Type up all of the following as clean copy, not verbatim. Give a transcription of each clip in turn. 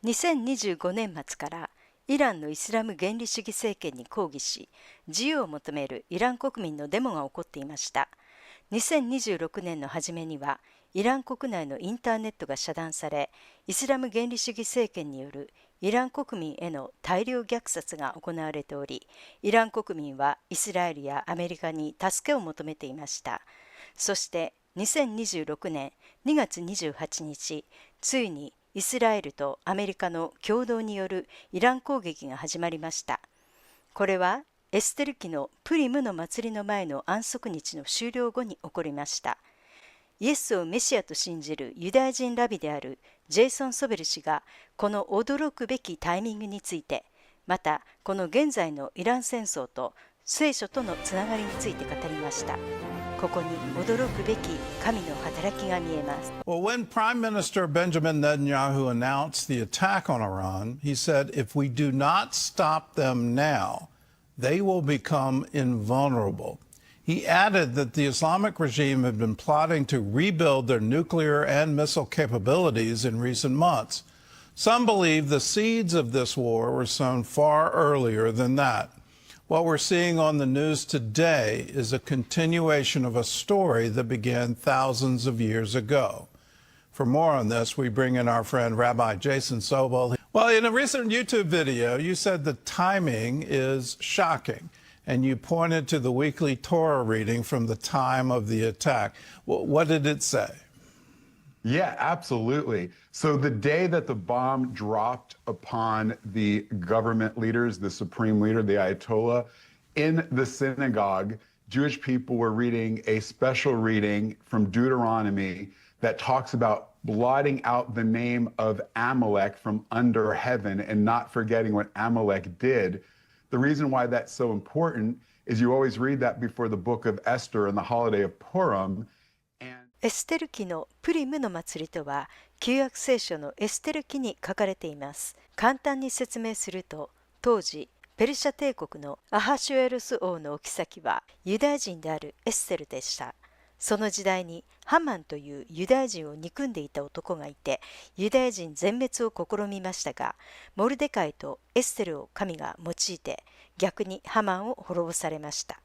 2025年末からイランのイスラム原理主義政権に抗議し、自由を求めるイラン国民のデモが起こっていました。2026年の初めには、イラン国内のインターネットが遮断され、イスラム原理主義政権によるイラン国民への大量虐殺が行われており、イラン国民はイスラエルやアメリカに助けを求めていました。そして2026年2月28日、ついにイスラエルとアメリカの共同によるイラン攻撃が始まりました。これはエステル記のプリムの祭りの前の安息日の終了後に起こりました。イエスをメシアと信じるユダヤ人ラビであるジェイソン・ソベル氏が、この驚くべきタイミングについて、またこの現在のイラン戦争と聖書とのつながりについて語りました。ここに驚くべき神の働きが見えます。Well, when Prime Minister Benjamin Netanyahu announced the attack on Iran, he said, if we do not stop them now, they will become invulnerable. He added that the Islamic regime had been plotting to rebuild their nuclear and missile capabilities in recent months. Some believe the seeds of this war were sown far earlier than that. What we're seeing on the news today is a continuation of a story that began thousands of years ago. For more on this, we bring in our friend Rabbi Jason Sobel. Well, in a recent YouTube video, you said the timing is shocking, and you pointed to the weekly Torah reading from the time of the attack. What did it say? Yeah, absolutely. So the day that the bomb dropped upon the government leaders, the supreme leader, the Ayatollah, in the synagogue, Jewish people were reading a special reading from Deuteronomy that talks about blotting out the name of Amalek from under heaven and not forgetting what Amalek did. The reason why that's so important is you always read that before the Book of Esther and the holiday of Purim. エステル記のプリムの祭りとは、旧約聖書のエステル記に書かれています。簡単に説明すると、当時、ペルシャ帝国のアハシュエロス王のお妃はユダヤ人であるエステルでした。その時代にハマンというユダヤ人を憎んでいた男がいて、ユダヤ人全滅を試みましたが、モルデカイとエステルを神が用いて、逆にハマンを滅ぼされました。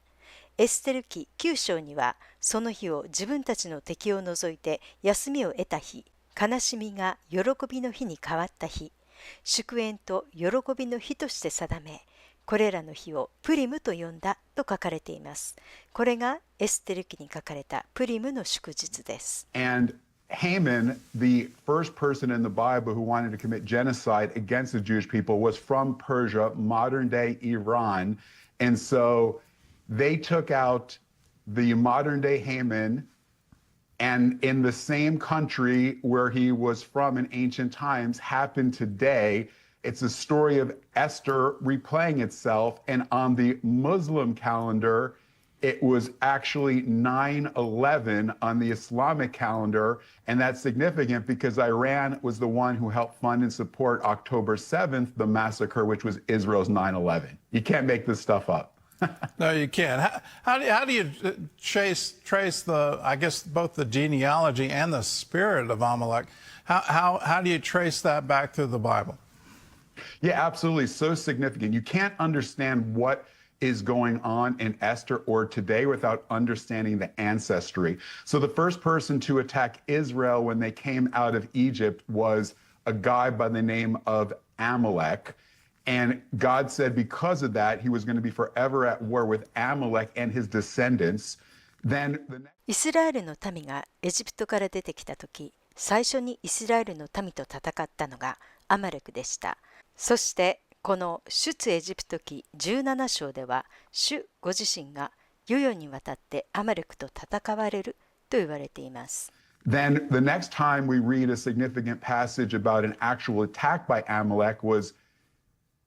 エステル記9章には、その日を自分たちの敵を除いて休みを得た日、悲しみが喜びの日に変わった日、祝宴と喜びの日として定め、これらの日をプリムと呼んだと書かれています。これがエステル記に書かれたプリムの祝日です。And Haman, the first person in the Bible who wanted to commit genocide against the Jewish people, was from Persia, modern-day Iran. And so they took out the modern-day Haman, and in the same country where he was from in ancient times happened today. It's a story of Esther replaying itself, and on the Muslim calendar, it was actually 9/11 on the Islamic calendar, and that's significant because Iran was the one who helped fund and support October 7th, the massacre, which was Israel's 9/11. You can't make this stuff up. No, you can't. How do you trace the, I guess, both the genealogy and the spirit of Amalek? How do you trace that back through the Bible? Yeah, absolutely. So significant. You can't understand what is going on in Esther or today without understanding the ancestry. So the first person to attack Israel when they came out of Egypt was a guy by the name of Amalek. And God said because of that, he was going to be forever at war with Amalek and his descendants. Then the next... イスラエルの民がエジプトから出てきたとき、最初にイスラエルの民と戦ったのがアマレクでした。そしてこの出エジプト記17章では、主ご自身が世々にわたってアマレクと戦われると言われています。Then the next time we read a significant passage about an actual attack by Amalek was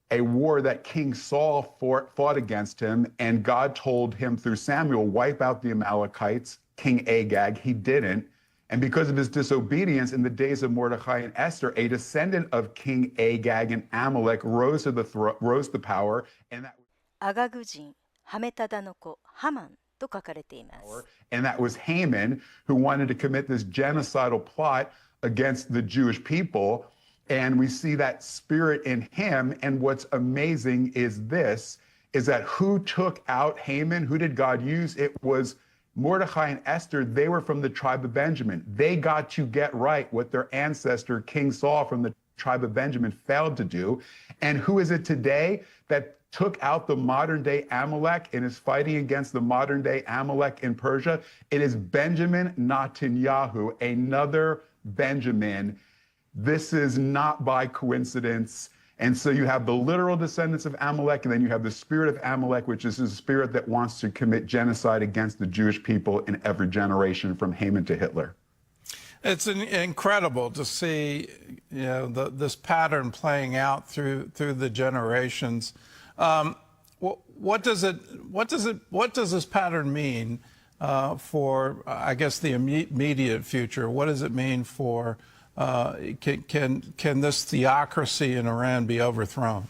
a war that King Saul fought against him, and God told him through Samuel, wipe out the Amalekites, King Agag. He didn't. And because of his disobedience in the days of Mordecai and Esther, a descendant of King Agag and Amalek rose to power, and that アガグ人ハメタダの子ハマンと書かれています。And that was Haman, who wanted to commit this genocidal plot against the Jewish people. And we see that spirit in him. And what's amazing is that who took out Haman? Who did God use? It was Mordecai and Esther. They were from the tribe of Benjamin. They got to get right what their ancestor, King Saul from the tribe of Benjamin, failed to do. And who is it today that took out the modern day Amalek and is fighting against the modern day Amalek in Persia? It is Benjamin Netanyahu, another Benjamin. This is not by coincidence. And so you have the literal descendants of Amalek, and then you have the spirit of Amalek, which is a spirit that wants to commit genocide against the Jewish people in every generation from Haman to Hitler. It's incredible to see, this pattern playing out through the generations. What does this pattern mean for, I guess, the immediate future? What does it mean for? Can this theocracy in Iran be overthrown?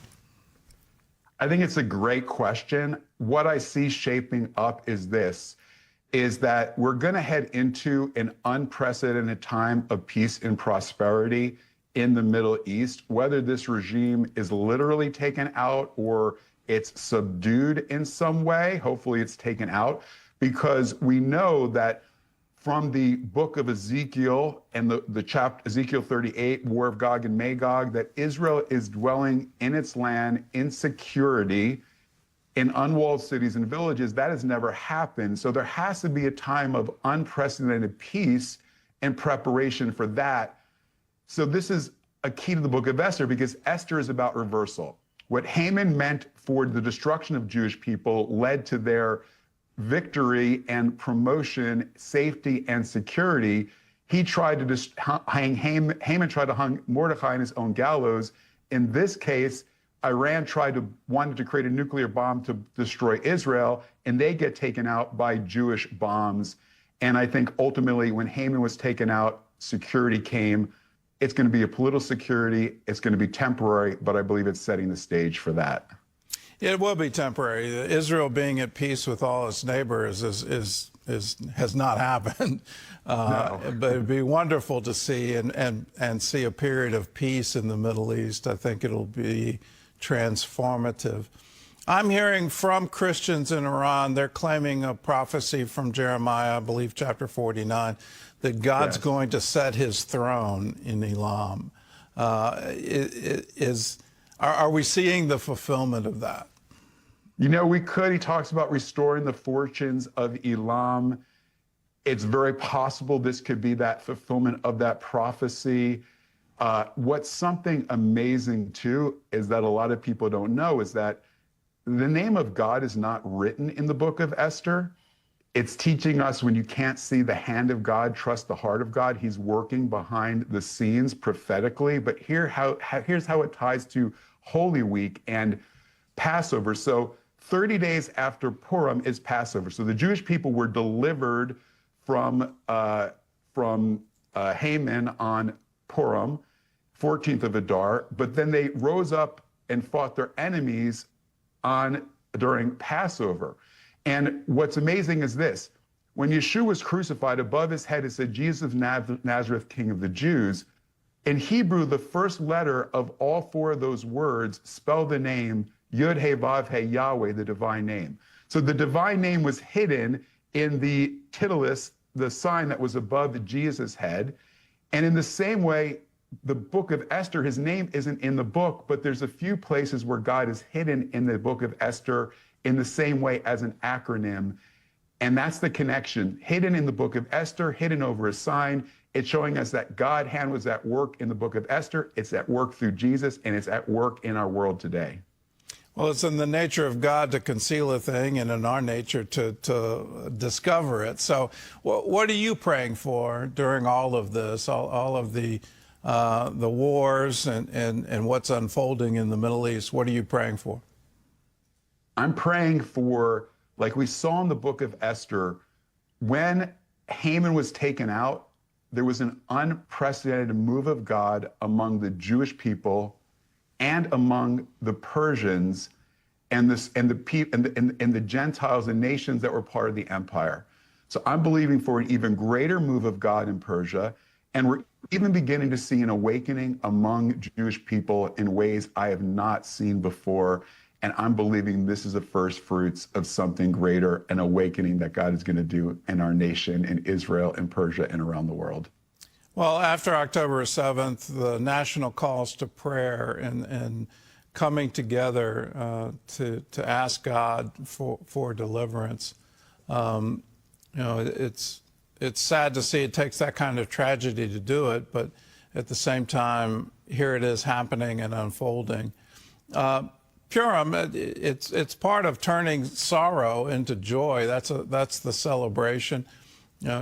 I think it's a great question. What I see shaping up is that we're going to head into an unprecedented time of peace and prosperity in the Middle East. Whether this regime is literally taken out or it's subdued in some way, hopefully it's taken out, because we know that from the book of Ezekiel and the chapter Ezekiel 38, War of Gog and Magog, that Israel is dwelling in its land in security in unwalled cities and villages. That has never happened. So there has to be a time of unprecedented peace and preparation for that. So this is a key to the book of Esther, because Esther is about reversal. What Haman meant for the destruction of Jewish people led to their victory and promotion, safety and security. He tried to Haman tried to hang Mordecai in his own gallows. In this case, Iran wanted to create a nuclear bomb to destroy Israel, and they get taken out by Jewish bombs. And I think ultimately when Haman was taken out, security came. It's going to be a political security. It's going to be temporary, but I believe it's setting the stage for that. It will be temporary. Israel being at peace with all its neighbors has not happened. No. But it'd be wonderful to see and see a period of peace in the Middle East. I think it'll be transformative. I'm hearing from Christians in Iran, they're claiming a prophecy from Jeremiah, I believe chapter 49, that God's going to set his throne in Elam. Are we seeing the fulfillment of that? We could. He talks about restoring the fortunes of Elam. It's very possible this could be that fulfillment of that prophecy. What's something amazing, too, is that a lot of people don't know is that the name of God is not written in the book of Esther. It's teaching us when you can't see the hand of God, trust the heart of God. He's working behind the scenes prophetically. But here's how it ties to Holy Week and Passover. So 30 days after Purim is Passover. So the Jewish people were delivered from Haman on Purim, 14th of Adar, but then they rose up and fought their enemies during Passover. And what's amazing is this: when Yeshua was crucified, above his head it said, Jesus of Nazareth, King of the Jews. In Hebrew, the first letter of all four of those words spell the name Yud He Vav He, Yahweh, the divine name. So the divine name was hidden in the titulus, the sign that was above Jesus' head. And in the same way, the book of Esther, his name isn't in the book, but there's a few places where God is hidden in the book of Esther in the same way as an acronym. And that's the connection. Hidden in the book of Esther, hidden over a sign. It's showing us that God's hand was at work in the book of Esther. It's at work through Jesus, and it's at work in our world today. Well, it's in the nature of God to conceal a thing, and in our nature to discover it. So what are you praying for during all of this, all of the wars and what's unfolding in the Middle East? What are you praying for? I'm praying for, like we saw in the book of Esther, when Haman was taken out, there was an unprecedented move of God among the Jewish people and among the Persians and the Gentiles and nations that were part of the empire. So I'm believing for an even greater move of God in Persia, and we're even beginning to see an awakening among Jewish people in ways I have not seen before. And I'm believing this is the first fruits of something greater, an awakening that God is going to do in our nation, in Israel, in Persia, and around the world. Well, after October 7th, the national calls to prayer and coming together to ask God for deliverance. It's sad to see it takes that kind of tragedy to do it, but at the same time, here it is happening and unfolding. Purim, it's part of turning sorrow into joy. That's the celebration,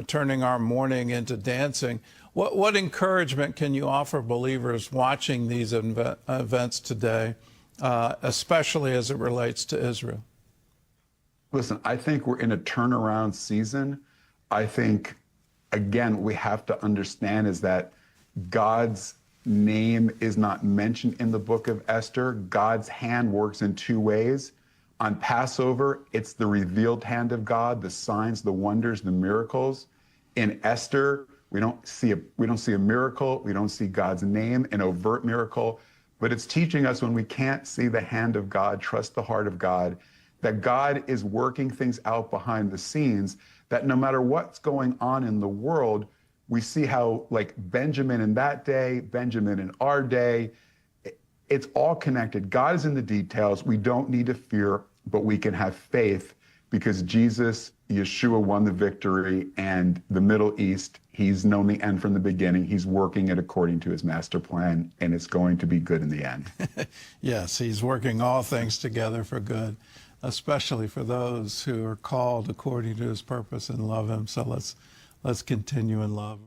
turning our mourning into dancing. What encouragement can you offer believers watching these events today, especially as it relates to Israel? Listen, I think we're in a turnaround season. I think, again, we have to understand is that God's name is not mentioned in the book of Esther. God's hand works in two ways. On Passover, it's the revealed hand of God, the signs, the wonders, the miracles. In Esther, we don't see a miracle. We don't see God's name, an overt miracle. But it's teaching us when we can't see the hand of God, trust the heart of God, that God is working things out behind the scenes, that no matter what's going on in the world, we see how, like Benjamin in that day, Benjamin in our day, it's all connected. God is in the details. We don't need to fear, but we can have faith because Jesus, Yeshua, won the victory, and the Middle East, he's known the end from the beginning. He's working it according to his master plan, and it's going to be good in the end. Yes, he's working all things together for good, especially for those who are called according to his purpose and love him. So let's continue in love.